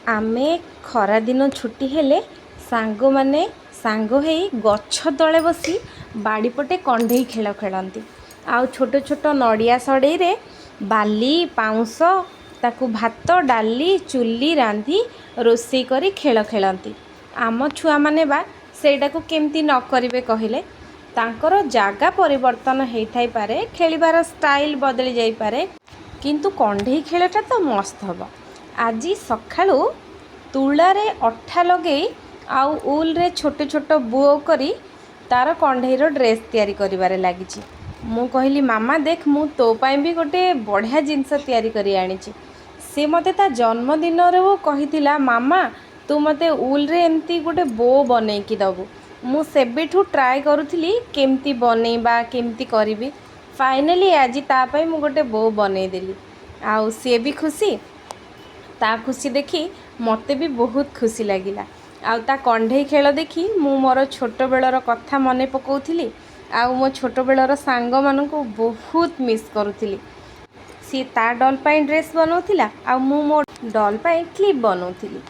आमे खरा दिन छुट्टी हेले सांग माने सांग हेई गछ तले बसी बाड़ीपटे कंढेई खेल खेलती। आउ छोट छोट नड़िया सड़ई रे बाली पाउंस ताकू भात डाली चुली रांधि रोषेई करी खेल खेलती। आम छुआ माने बा सेटाकू केमती न करिवे कहिले। तांकर जागा परिवर्तन हेइथाई पारे, खेलिबार स्टाइल बदली जाई पारे, किंतु कंढेई खेलटा तो मस्त हबो। आज सकाळू तुलारे अठा लगे आउ उल रे छोट छोट बुओ करी तार कंढेईर ड्रेस तैयारी करिबारे लागिची। मु कहली मामा देख मु तो पाई भी गोटे बढ़िया जिनस तैयारी करी आनिची। से मते ता जन्मदिन रे वो कहितिला मामा तू मते उल रे एमती गोटे बो बनै कि दबु। मु सेबेठू ट्राए करुथिली केमती बनेबा केमती करिवि। फाइनली आज ता पाई मु गोटे बो बनै देली। आउ सी भी खुशी, ता खुशी देखी मते भी बहुत खुशी लगिला। आउ ता कंढेई खेल देखी मु मोर छोट बेलर कथा मने पकाउथिली। आउ मो छोट बेलर सांग मानकु बहुत मिस करुथिली। सी ता डॉल पाई ड्रेस बनौथिला आउ मु मो डॉल पाई क्लिप बनौथिली।